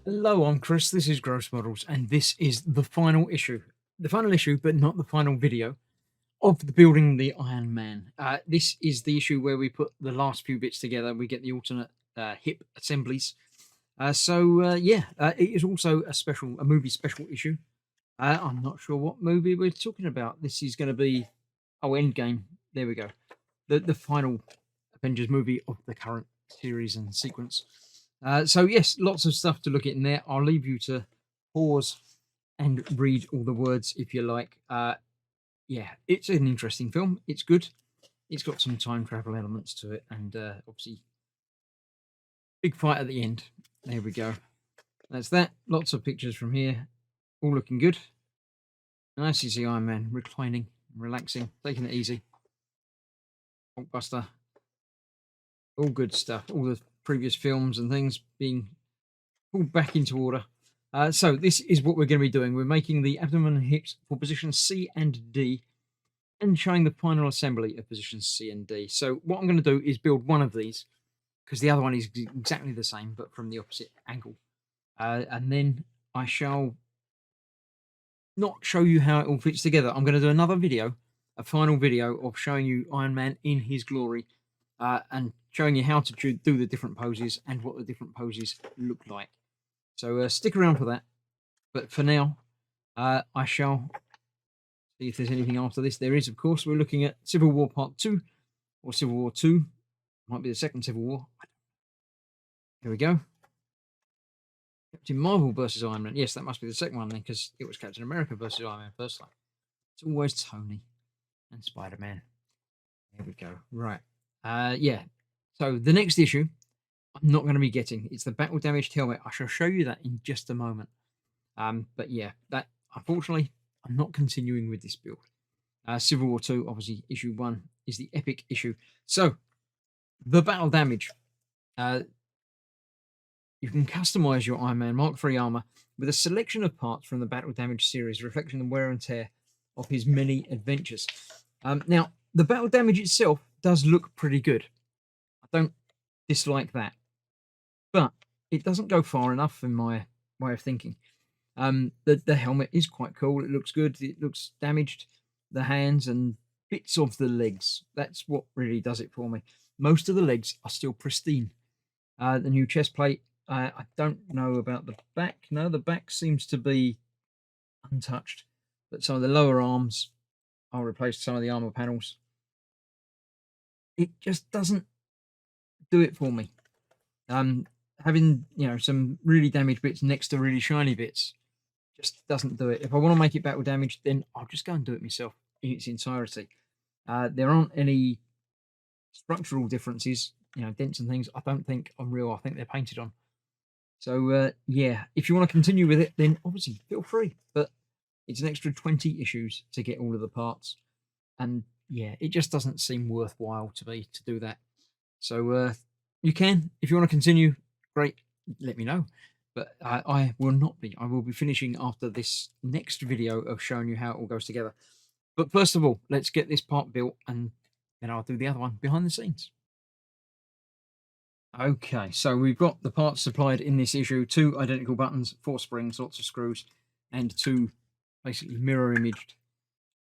Hello, I'm Chris. This is Gross Models, and this is the final issue. The final issue, but not the final video of the building the Iron Man. This is the issue where we put the last few bits together. We get the alternate hip assemblies. It is also a movie special issue. I'm not sure what movie we're talking about. This is going to be Endgame. There we go. The final Avengers movie of the current series and sequence. Yes, lots of stuff to look at in there. I'll leave you to pause and read all the words if you like. Yeah, it's an interesting film. It's good. It's got some time travel elements to it, and obviously, big fight at the end. There we go. That's that. Lots of pictures from here, all looking good. Nice to see Iron Man reclining, relaxing, taking it easy. Hulkbuster, all good stuff. All the previous films and things being pulled back into order. So this is what we're going to be doing. We're making the abdomen and hips for positions C and D and showing the final assembly of positions C and D. So what I'm going to do is build one of these because the other one is exactly the same but from the opposite angle. And then I shall not show you how it all fits together. I'm going to do another video, a final video of showing you Iron Man in his glory and showing you how to do the different poses and what the different poses look like. So stick around for that. But for now, I shall see if there's anything after this. There is, of course. We're looking at Civil War Part 2 or Civil War 2. Might be the second Civil War. Here we go. Captain Marvel versus Iron Man. Yes, that must be the second one then, because it was Captain America versus Iron Man first time. It's always Tony and Spider-Man. There we go. Right. Yeah. So the next issue, I'm not going to be getting. It's the battle damaged helmet. I shall show you that in just a moment. But yeah, that unfortunately, I'm not continuing with this build. Civil War 2, obviously, issue 1 is the epic issue. So, the battle damage. You can customize your Iron Man Mark III armor with a selection of parts from the battle damage series, reflecting the wear and tear of his many adventures. Now, the battle damage itself does look pretty good. I don't dislike that, but it doesn't go far enough in my way of thinking. The helmet is quite cool. It looks good. It looks damaged. The hands and bits of the legs. That's what really does it for me. Most of the legs are still pristine. The new chest plate. I don't know about the back. No, the back seems to be untouched. But some of the lower arms are replaced. Some of the armor panels. It just doesn't do it for me. Having some really damaged bits next to really shiny bits just doesn't do it. If I want to make it battle damage, then I'll just go and do it myself in its entirety. There aren't any structural differences, dents and things. I don't think on real. I think they're painted on. So yeah, if you want to continue with it, then obviously feel free. But it's an extra 20 issues to get all of the parts, and yeah, it just doesn't seem worthwhile to me to do that. So you can, if you want to continue, great. Let me know. But I will not be. I will be finishing after this next video of showing you how it all goes together. But first of all, let's get this part built and then I'll do the other one behind the scenes. Okay, so we've got the parts supplied in this issue, 2 identical buttons, 4 springs, lots of screws, and 2 basically mirror imaged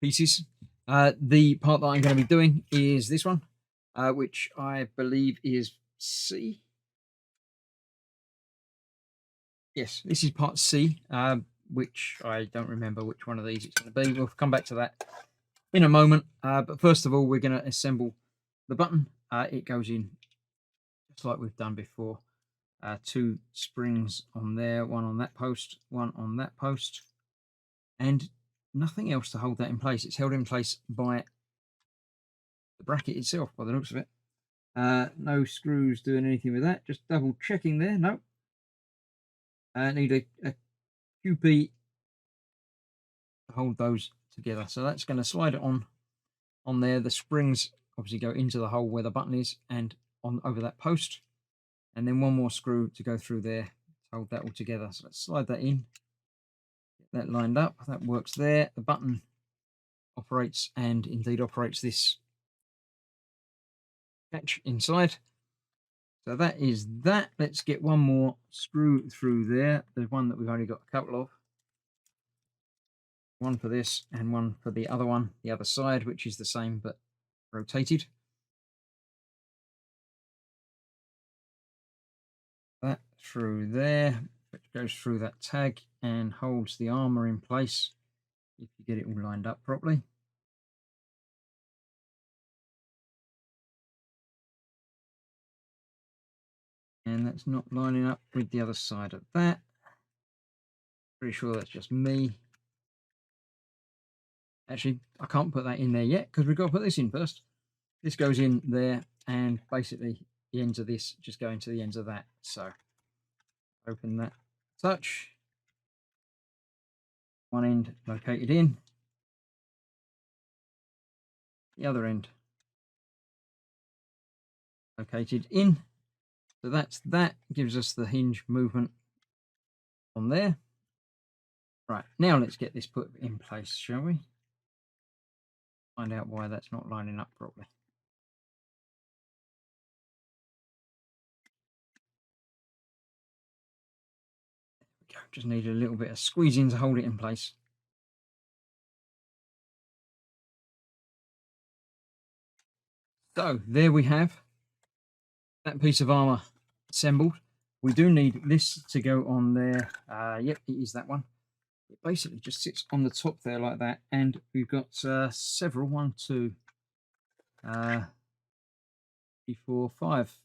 pieces. The part that I'm going to be doing is this one, which I believe is C. Yes, this is part C, which I don't remember which one of these it's going to be. We'll come back to that in a moment. But first of all, we're going to assemble the button. It goes in just like we've done before. 2 springs on there, 1 on that post, 1 on that post, and nothing else to hold that in place. It's held in place by the bracket itself, by the looks of it. No screws doing anything with that. Just double checking there. No. Need a QP to hold those together. So that's going to slide it on there. The springs obviously go into the hole where the button is and on over that post. And then 1 more screw to go through there to hold that all together. So let's slide that in. Get that lined up. That works there. The button operates and indeed operates this catch inside. So that is that. Let's get one more screw through there. There's one that we've only got a couple of. One for this and one for the other one, the other side, which is the same but rotated. That through there, which goes through that tag and holds the armor in place if you get it all lined up properly. And that's not lining up with the other side of that. Pretty sure that's just me. Actually, I can't put that in there yet because we've got to put this in first. This goes in there, and basically the ends of this just go into the ends of that. So open that, touch. One end located in. The other end located in. So that's that. Gives us the hinge movement on there. Right, now let's get this put in place, shall we? Find out why that's not lining up properly. There we go. Just need a little bit of squeezing to hold it in place. So there we have that piece of armor assembled. We do need this to go on there. Yep, it is that one. It basically just sits on the top there like that, and we've got several, 1, 2, 3, 4, 5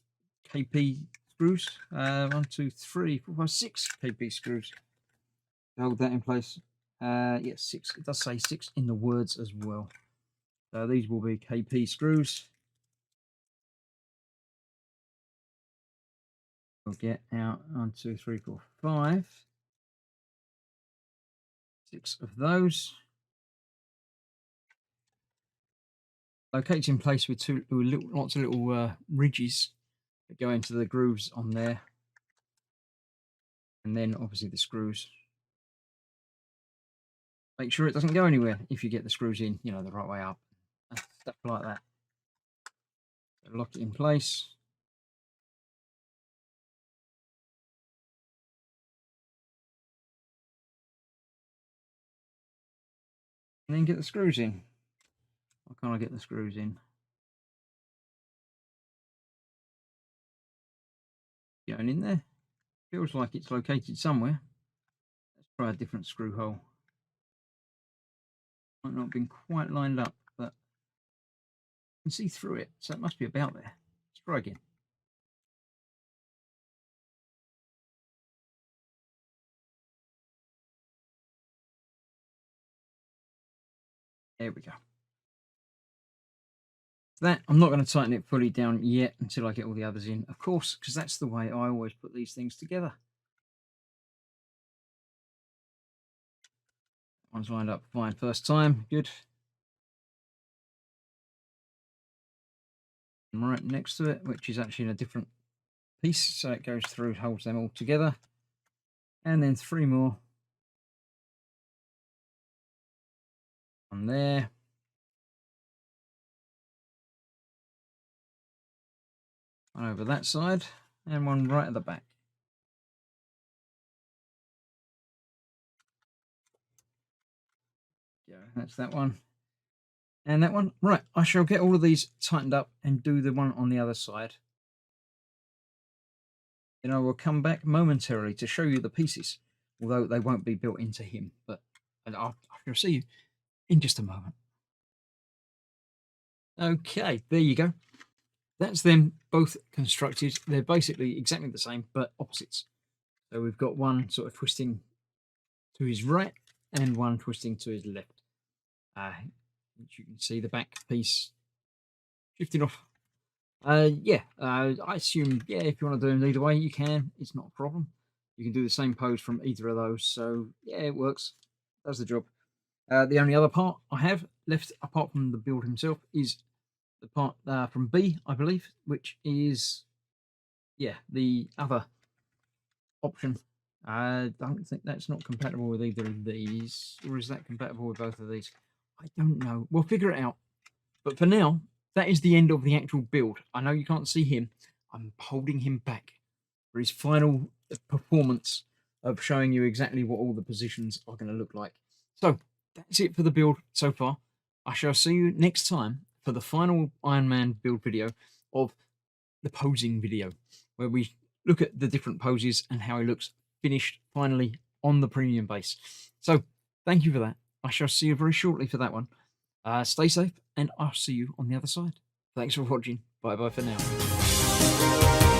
kp screws. 1, 2, 3, 4, 5, 6 kp screws to hold that in place. Yes, 6. It does say 6 in the words as well. So these will be kp screws. We'll get out 1, 2, 3, 4, 5, 6 of those. Located in place with lots of little ridges that go into the grooves on there, and then obviously the screws. Make sure it doesn't go anywhere if you get the screws in, the right way up, and stuff like that. So lock it in place. And then get the screws in. Why can't I get the screws in? Going in there. Feels like it's located somewhere. Let's try a different screw hole. Might not have been quite lined up, but you can see through it, so it must be about there. Let's try again. There we go. That I'm not going to tighten it fully down yet until I get all the others in, of course, because that's the way I always put these things together. One's lined up fine first time, good. And right next to it, which is actually in a different piece, so it goes through, holds them all together. And then 3 more on there. One over that side, and one right at the back. Yeah, that's that one. And that one. Right, I shall get all of these tightened up and do the one on the other side. Then I will come back momentarily to show you the pieces, although they won't be built into him. But I shall see you in just a moment. Okay, there you go. That's them both constructed. They're basically exactly the same, but opposites. So we've got one sort of twisting to his right and one twisting to his left. Which you can see the back piece shifted off. I assume, if you want to do them either way, you can. It's not a problem. You can do the same pose from either of those. So, yeah, it works. Does the job. The only other part I have left, apart from the build himself, is the part from B, I believe, which is, the other option. I don't think that's not compatible with either of these. Or is that compatible with both of these? I don't know. We'll figure it out. But for now, that is the end of the actual build. I know you can't see him. I'm holding him back for his final performance of showing you exactly what all the positions are going to look like. So that's it for the build so far. I shall see you next time for the final Ironman build video of the posing video, where we look at the different poses and how he looks finished finally on the premium base. So thank you for that. I shall see you very shortly for that one. Stay safe, and I'll see you on the other side. Thanks for watching. Bye bye for now.